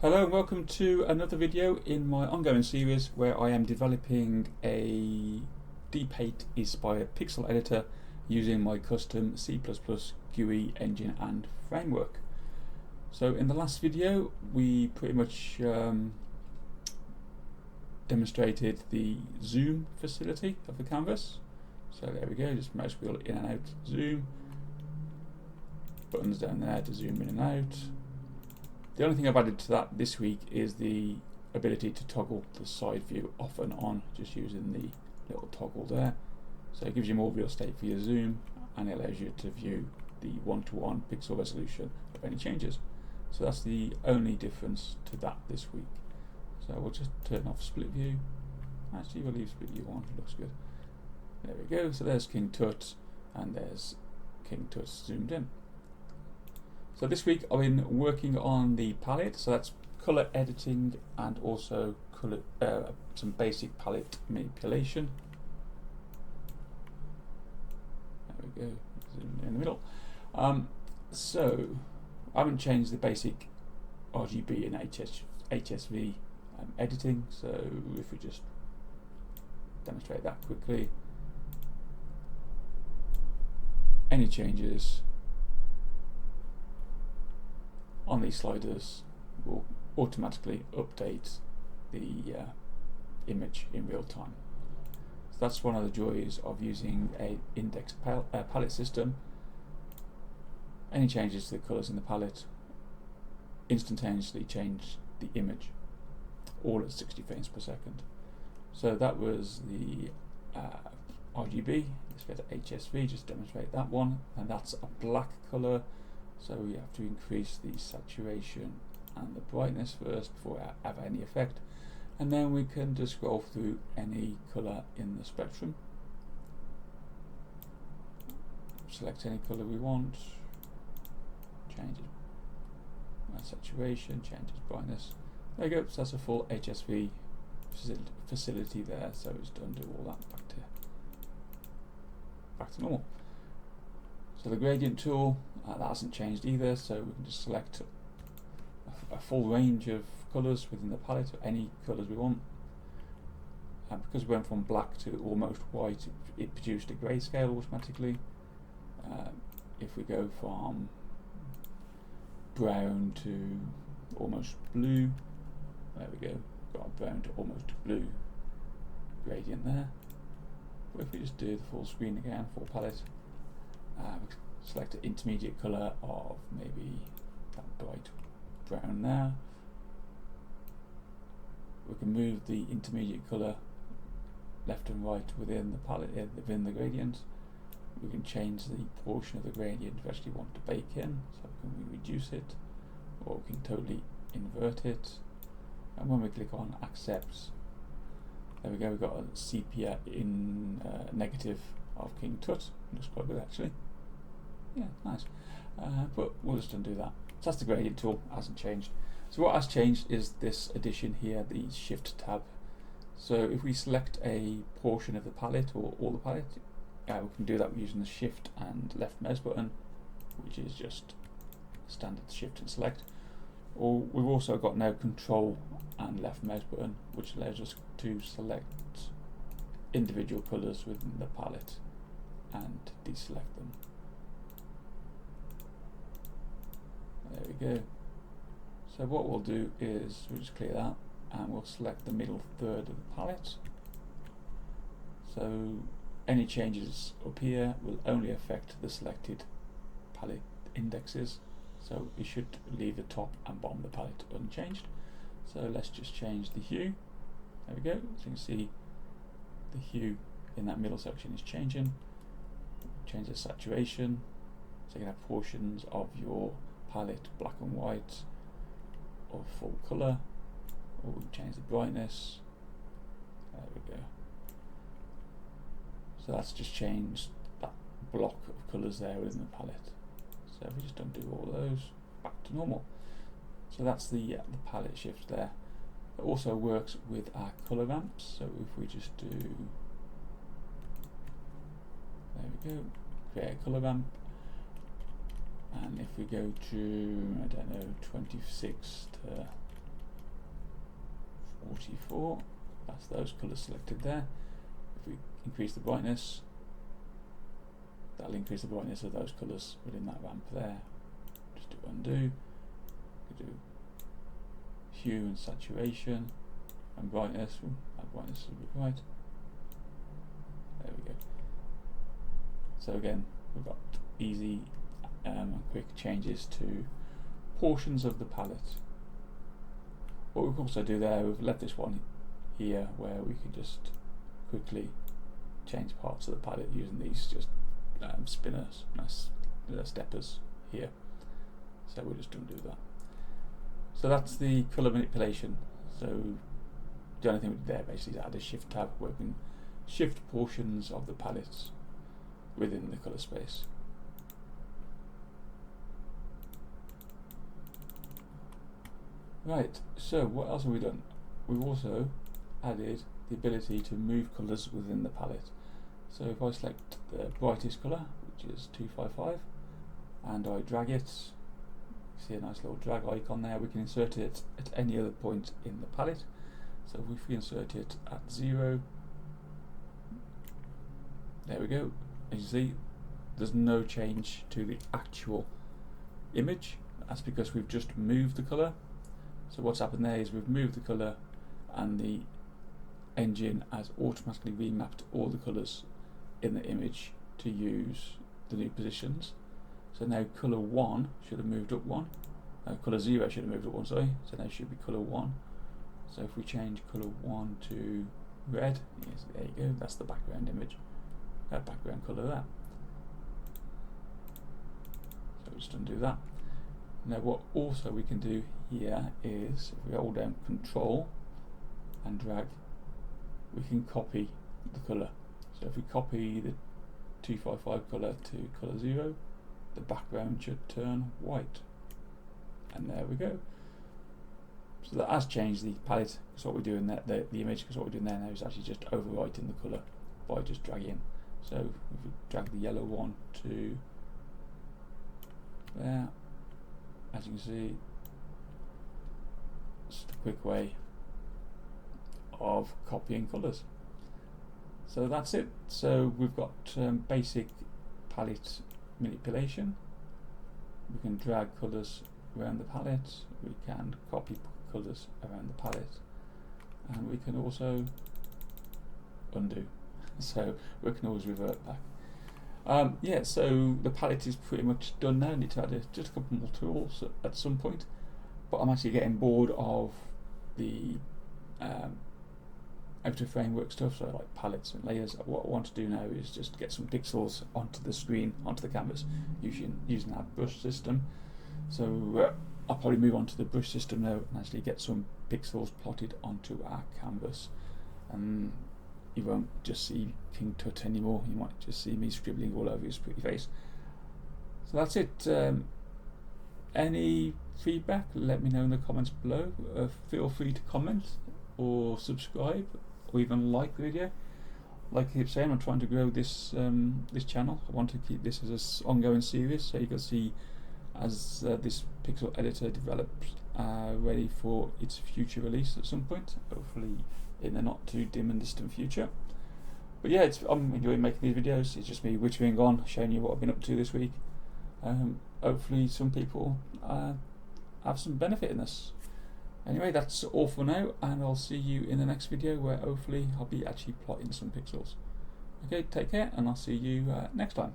Hello and welcome to another video in my ongoing series where I am developing a DPaint inspired pixel editor using my custom C++ GUI engine and framework. So in the last video we pretty much demonstrated the zoom facility of the canvas. So there we go, just mouse wheel in and out, zoom, buttons down there to zoom in and out. The only thing I've added to that this week is the ability to toggle the side view off and on, just using the little toggle there. So it gives you more real estate for your zoom and it allows you to view the one-to-one pixel resolution of any changes. So that's the only difference to that this week. So we'll just turn off split view. Actually we'll leave split view on, looks good. There we go, so there's King Tut and there's King Tut zoomed in. So this week I've been working on the palette, so that's colour editing and also colour, some basic palette manipulation. There we go, zoom in the middle. So I haven't changed the basic RGB and HSV editing, so if we just demonstrate that quickly. Any changes on these sliders will automatically update the image in real time. So that's one of the joys of using a indexed palette system. Any changes to the colours in the palette instantaneously change the image, all at 60 frames per second. So that was the RGB. Let's go to HSV, just demonstrate that one, and that's a black colour. So we have to increase the saturation and the brightness first before I have any effect, and then we can just scroll through any colour in the spectrum, select any colour we want, change saturation, change its brightness. There you go, so that's a full HSV facility there, so it's done do all that back to normal. So the gradient tool, that hasn't changed either, so we can just select a full range of colours within the palette, any colours we want. And because we went from black to almost white, it produced a grayscale automatically. If we go from brown to almost blue, there we go, got a brown to almost blue gradient there. But if we just do the full screen again, full palette, select an intermediate colour of maybe that bright brown there. We can move the intermediate colour left and right within the palette, within the gradient. We can change the portion of the gradient we actually want to bake in, so can we reduce it, or we can totally invert it. And when we click on accept, there we go, we've got a sepia in negative of King Tut. Looks quite good actually. Yeah, nice. But we'll just undo that. So that's the gradient tool, hasn't changed. So what has changed is this addition here, the shift tab. So if we select a portion of the palette or all the palette, we can do that using the shift and left mouse button, which is just standard shift and select. Or we've also got now control and left mouse button, which allows us to select individual colours within the palette and deselect them. There we go. So what we'll do is we'll just clear that and we'll select the middle third of the palette. So any changes up here will only affect the selected palette indexes. So we should leave the top and bottom of the palette unchanged. So let's just change the hue. There we go. So you can see the hue in that middle section is changing. Change the saturation. So you can have portions of your palette black and white or full colour, or we can change the brightness. There we go. So that's just changed that block of colours there within the palette. So if we just undo all those, back to normal. So that's the palette shift there. It also works with our colour ramps. So if we just do, there we go, create a colour ramp, and if we go to, I don't know, 26 to 44, that's those colours selected there. If we increase the brightness, that'll increase the brightness of those colours within that ramp there. Just do undo, we do hue and saturation and brightness. Ooh, that brightness is a bit bright. There we go. So again, we've got easy and quick changes to portions of the palette. What we can also do there, we've left this one here where we can just quickly change parts of the palette using these just spinners, steppers here. So we'll just undo that. So that's the colour manipulation. So the only thing we did there basically is add a shift tab where we can shift portions of the palettes within the colour space. Right, so what else have we done? We've also added the ability to move colours within the palette. So if I select the brightest colour, which is 255, and I drag it, you see a nice little drag icon there, we can insert it at any other point in the palette. So if we insert it at 0, there we go. As you see, there's no change to the actual image. That's because we've just moved the colour. So what's happened there is we've moved the colour and the engine has automatically remapped all the colours in the image to use the new positions. So now colour 1 should have moved up 1. Colour 0 should have moved up 1, sorry. So now it should be colour 1. So if we change colour 1 to red, yes, there you go, that's the background image. Background colour there. So we'll just undo that. Now what also we can do here is, if we hold down Control and drag, we can copy the colour. So if we copy the 255 colour to colour 0, the background should turn white. And there we go. So that has changed the palette. So what we're doing there, the image, because what we're doing there now is actually just overwriting the colour by just dragging. So if we drag the yellow one to there, as you can see, just a quick way of copying colours. So that's it. So we've got basic palette manipulation. We can drag colours around the palette, we can copy colours around the palette, and we can also undo. So we can always revert back. Yeah, so the palette is pretty much done now. I need to add just a couple more tools at some point, but I'm actually getting bored of the outer framework stuff, so like palettes and layers. What I want to do now is just get some pixels onto the screen, onto the canvas, using our brush system. So I'll probably move on to the brush system now and actually get some pixels plotted onto our canvas. You won't just see King Tut anymore, you might just see me scribbling all over his pretty face. So that's it. Any feedback, let me know in the comments below. Feel free to comment or subscribe or even like the video. Like I keep saying, I'm trying to grow this this channel. I want to keep this as an ongoing series, so you can see as this pixel editor develops, ready for its future release at some point, hopefully in the not too dim and distant future. But yeah, I'm enjoying making these videos. It's just me wittering on, showing you what I've been up to this week. Hopefully some people have some benefit in this. Anyway, that's all for now, and I'll see you in the next video where hopefully I'll be actually plotting some pixels. Okay, take care, and I'll see you next time.